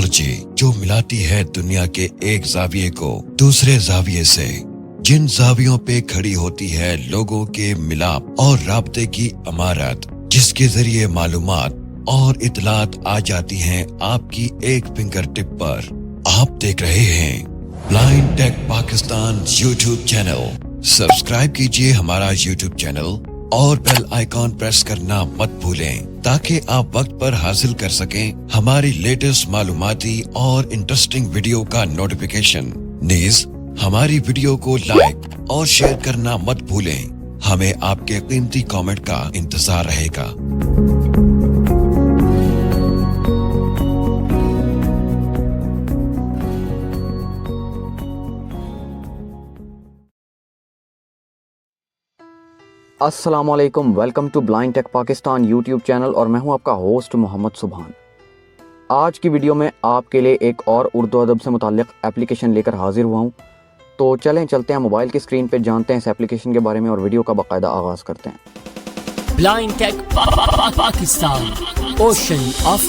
Technology जो मिलाती है दुनिया के एक जाविये को दूसरे जाविये से, जिन जावियों पे खड़ी होती है लोगों के मिलाप और राब्ते की इमारत, जिसके जरिए मालूमात और इतलात आ जाती हैं आपकी एक फिंगर टिप पर। आप देख रहे हैं Blind Tech Pakistan YouTube channel. Subscribe कीजिए हमारा यूट्यूब चैनल और बेल आइकॉन प्रेस करना मत भूलें ताकि आप वक्त पर हासिल कर सकें हमारी लेटेस्ट मालूमाती और इंटरेस्टिंग वीडियो का नोटिफिकेशन। नीज हमारी वीडियो को लाइक और शेयर करना मत भूलें। हमें आपके कीमती कमेंट का इंतजार रहेगा। अस्सलामुअलैकुम, welcome to Blind Tech Pakistan YouTube channel और मैं हूं आपका होस्ट मोहम्मद सुभान। आज की वीडियो में आपके लिए एक और उर्दू अदब से मुताल्लिक़ एप्लीकेशन लेकर हाजिर हुआ हूं। तो चलते हैं मोबाइल की स्क्रीन पे, जानते हैं इस एप्लीकेशन के बारे में और वीडियो का बाकायदा आगाज़ करते हैं। Blind Tech Pakistan, ocean of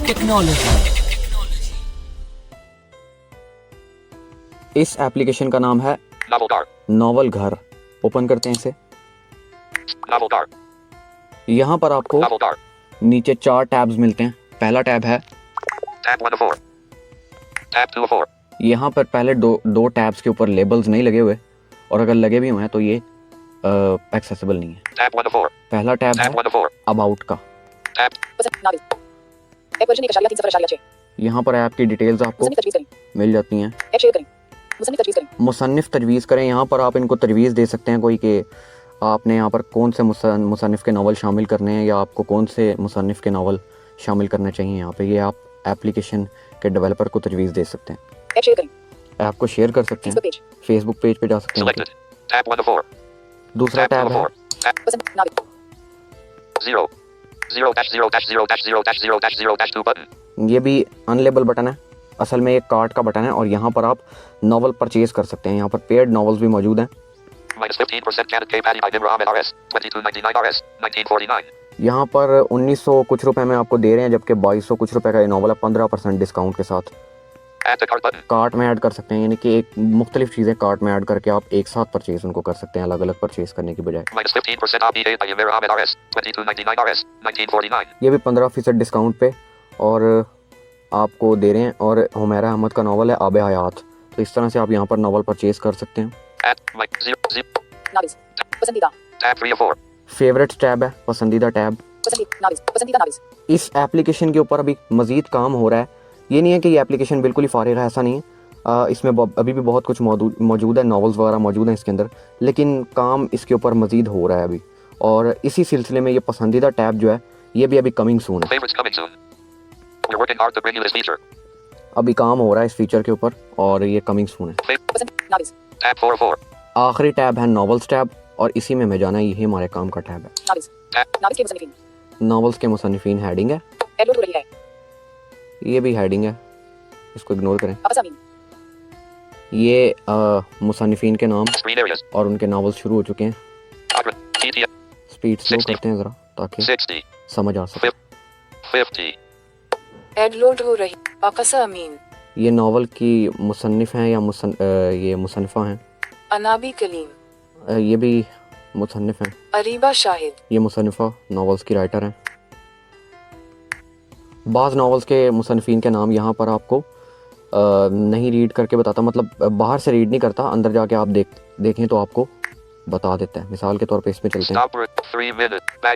technology. इस एप्लीकेशन का नाम है नॉवल घर। ओपन करते हैं इसे। यहाँ पर आपको नीचे 4 टैब्स मिलते हैं। पहला टैब है यहाँ पर पहले दो टैब्स के ऊपर लेबल्स नहीं लगे हुए, और अगर लगे भी हुए हैं तो ये एक्सेसिबल नहीं है। पहला टैब है अबाउट का। यहाँ पर ऐप की डिटेल्स आपको मिल जाती हैं। मुसन्निफ तजवीज़ करें, यहाँ पर आप इनको तजवीज़ दे सकते हैं कोई कि आपने यहाँ पर कौन से मुसन्निफ के नावल शामिल करने हैं या आपको कौन से मुसन्निफ के नावल शामिल करने चाहिए। यहाँ पे ये आप एप्लीकेशन के डेवलपर को तजवीज़ दे सकते हैं। ऐप को शेयर कर सकते हैं, फेसबुक पेज पे जा सकते हैं। दूसरा टैब है ये भी अनलेबल बटन है, असल में एक कार्ड का बटन है और यहाँ पर आप नावल परचेज कर सकते हैं। यहाँ पर पेड नावल्स भी मौजूद हैं। यहाँ पर 1900 कुछ रुपए में आपको दे रहे हैं, जबकि 2200 कुछ रुपए का ये नावल है 15% डिस्काउंट के साथ। कार्ट में ऐड कर सकते हैं, यानी कि एक मुख्तलिफ चीज़ें कार्ट में ऐड करके आप एक साथ परचेज उनको कर सकते हैं, अलग अलग परचेज करने की बजाय। ये भी 15% डिस्काउंट पे और आपको दे रहे हैं। और हुमैरा अहमद का नावल है आब हयात। तो इस तरह से आप यहाँ पर नावल परचेज कर सकते हैं। फेवरेट टैब है, पसंदीदा टैब। इस एप्लीकेशन के ऊपर अभी मज़ीद काम हो रहा है। ये नहीं है कि ये एप्लीकेशन बिल्कुल ही फारिग है, ऐसा नहीं है। इसमें अभी भी बहुत कुछ मौजूद है, नावल्स वगैरह मौजूद हैं इसके अंदर, लेकिन काम इसके ऊपर मज़ीद हो रहा है अभी। और इसी सिलसिले में ये पसंदीदा टैब जो है ये भी अभी कमिंग सून है। अभी काम हो रहा है इस फीचर के ऊपर और ये कमिंग सून है। आखिरी टैब है नॉवेल्स टैब और इसी में मैं जाना, यही हमारे काम का टैब है। नॉवेल्स के मुसन्निफीन हेडिंग है, ये भी हेडिंग है, इसको इग्नोर करें। ये मुसन्निफीन के नाम और उनके नावल शुरू हो चुके हैं। स्पीड स्लो करते हैं ज़रा ताकि समझ आ सके। एडलोड हो रही पाकसा अमीन। ये नावल की मुसन्निफ हैं या ये मुसन्निफा हैं। अनाबी कलीम, ये भी मुसन्निफ हैं। अरीबा शाहिद, ये मुसन्निफा नावल्स की राइटर हैं। बाज़ नावल्स के मुसन्निफीन के नाम यहाँ पर आपको नहीं रीड करके बताता, मतलब बाहर से रीड नहीं करता, अंदर जाके आप देखें तो आपको बता देता है। मिसाल के तौर पे इसमें चलते हैं।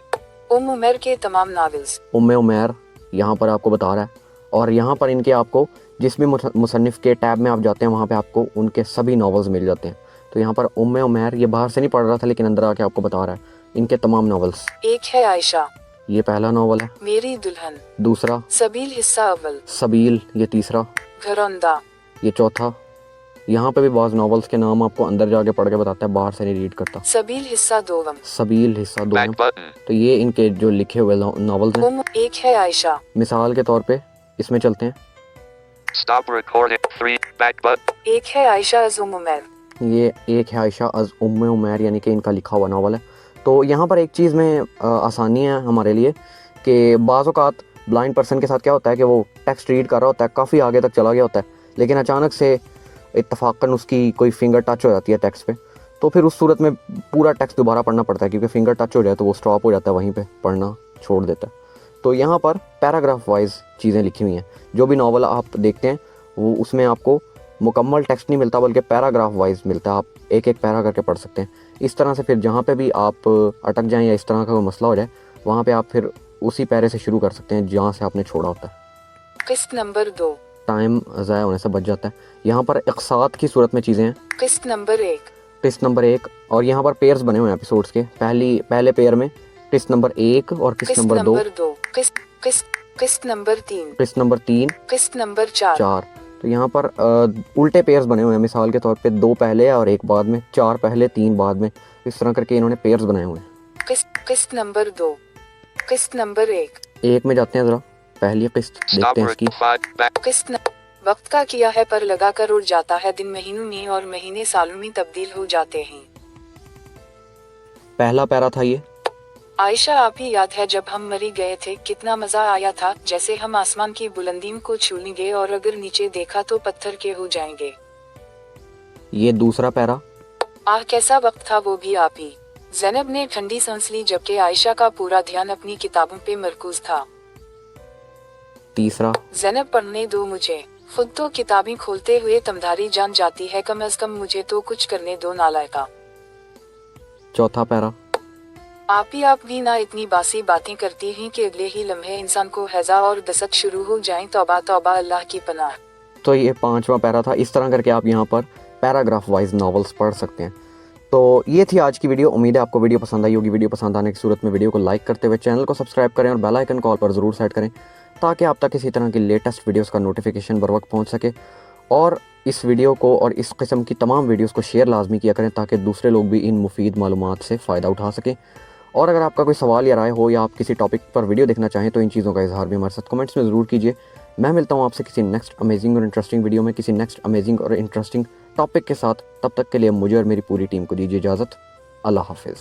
उमर के तमाम नावल्स, उमर यहाँ पर आपको बता रहा है। और यहाँ पर इनके आपको जिस भी मुसन्निफ के टैब में आप जाते हैं वहाँ पे आपको उनके सभी नावल्स मिल जाते हैं। तो यहाँ पर उमर ये बाहर से नहीं पढ़ रहा था, लेकिन अंदर आके आपको बता रहा है इनके तमाम नावल्स। एक है आयशा, ये पहला नावल है। मेरी दुल्हन, दूसरा। सबील हिस्सा अव्वल, सबील ये तीसरा। घरौंदा ये चौथा। यहाँ पे भी बाज़ नावल्स के नाम आपको अंदर जाके पढ़ के बताता है, बाहर से नहीं रीड करता। सबील हिस्सा दोवम, सबील हिस्सा दोवम। तो ये इनके जो लिखे हुए नावल्स हैं। एक है आयशा, मिसाल के तौर पे इसमें चलते हैं। एक है आयशा अज़ उमर, ये एक है आयशा अज़ उमर यानी कि इनका लिखा हुआ नावल है। तो यहाँ पर एक चीज़ में आसानी है हमारे लिए कि बाज़ औक़ात ब्लाइंड पर्सन के साथ क्या होता है कि वो टेक्स्ट रीड कर रहा होता है, काफ़ी आगे तक चला गया होता है, लेकिन अचानक से इत्तफाकन उसकी कोई फिंगर टच हो जाती है टेक्स्ट पे, तो फिर उस सूरत में पूरा टेक्स्ट दोबारा पढ़ना पड़ता है, क्योंकि फिंगर टच हो जाए तो वो स्टॉप हो जाता है, वहीं पे पढ़ना छोड़ देता है। तो यहाँ पर पैराग्राफ वाइज चीज़ें लिखी हुई हैं। जो भी नावल आप देखते हैं वो उसमें आपको मुकम्मल टेक्स्ट नहीं मिलता, बल्कि पैराग्राफ वाइज मिलता है, आप एक एक पैरा करके पढ़ सकते हैं। इस तरह से फिर जहाँ पे भी आप अटक जाएं या इस तरह का कोई मसला हो जाए, वहाँ पे आप फिर उसी पैरे से शुरू कर सकते हैं जहाँ से आपने छोड़ा होता है। किस्त नंबर 2, टाइम ज़ाया होने से बच जाता है। यहाँ पर इकसात की सूरत में चीज़ें हैं। किस्त नंबर 1, टिस्ट नंबर 1, और यहाँ पर पेयर्स बने हुए हैं एपिसोड्स के। पहले पेयर में टिस्ट नंबर 1 और किस्त किस्त नंबर 2, नंबर 2, किस्त नंबर 3, टिस्ट नंबर 3, किस्त नंबर 4, 4। तो यहाँ पर उल्टे पेयर्स बने हुए हैं, मिसाल के तौर पे 2 पहले और 1 बाद में, 4 पहले 3 बाद में, इस तरह करके इन्होंने पेयर्स बनाए हुए हैं। किस्त नंबर 2, किस्त नंबर 1, 1 में जाते हैं, ज़रा पहली किस्त देखते हैं इसकी। वक्त का किया है पर लगा कर उड़ जाता है, दिन महीनों में और महीने सालों में तब्दील हो जाते हैं। पहला पैरा था ये। आयशा, आप ही याद है जब हम मरी गए थे, कितना मजा आया था, जैसे हम आसमान की बुलंदियों को छूलेंगे और अगर नीचे देखा तो पत्थर के हो जाएंगे। ये दूसरा पैरा। आह, कैसा वक्त था वो भी आप ही। ज़ैनब ने ठंडी सांस ली जबकि आयशा का पूरा ध्यान अपनी किताबों पे मरकूज था। तीसरा। ज़ैनब, पढ़ने दो मुझे, खुद तो किताबें खोलते हुए तमधारी जान जाती है, कम अज कम मुझे तो कुछ करने दो नालायका। चौथा पैरा। आप भी ना इतनी बासी बातें करती हैं कि अगले ही लम्हे इंसान को हैजा और दसत शुरू हो जाएं, तौबा तौबा, अल्लाह की पनाह। तो ये 5वां पैरा था। इस तरह करके आप यहाँ पर पैराग्राफ वाइज नॉवेल्स पढ़ सकते हैं। तो ये थी आज की वीडियो। उम्मीद है आपको वीडियो पसंद आई होगी। वीडियो पसंद आने की सूरत में वीडियो को लाइक करते हुए चैनल को सब्सक्राइब करें और बेल आइकन कॉल पर ज़रूर सेट करें, ताकि आप तक इसी तरह की लेटेस्ट वीडियोस का नोटिफिकेशन बर वक्त पहुँच सके। और इस वीडियो को और इस किस्म की तमाम वीडियोस को शेयर लाजमी किया करें, ताकि दूसरे लोग भी इन मुफीद मालूमात से फ़ायदा उठा सकें। और अगर आपका कोई सवाल या राय हो या आप किसी टॉपिक पर वीडियो देखना चाहें, तो इन चीज़ों का इजहार भी हमारे साथ कमेंट्स में ज़रूर कीजिए। मैं मिलता हूँ आपसे किसी नेक्स्ट अमेजिंग और इंटरेस्टिंग वीडियो में, किसी नेक्स्ट अमेजिंग और इंटरेस्टिंग टॉपिक के साथ। तब तक के लिए मुझे और मेरी पूरी टीम को दीजिए इजाज़त। अल्लाह हाफिज़।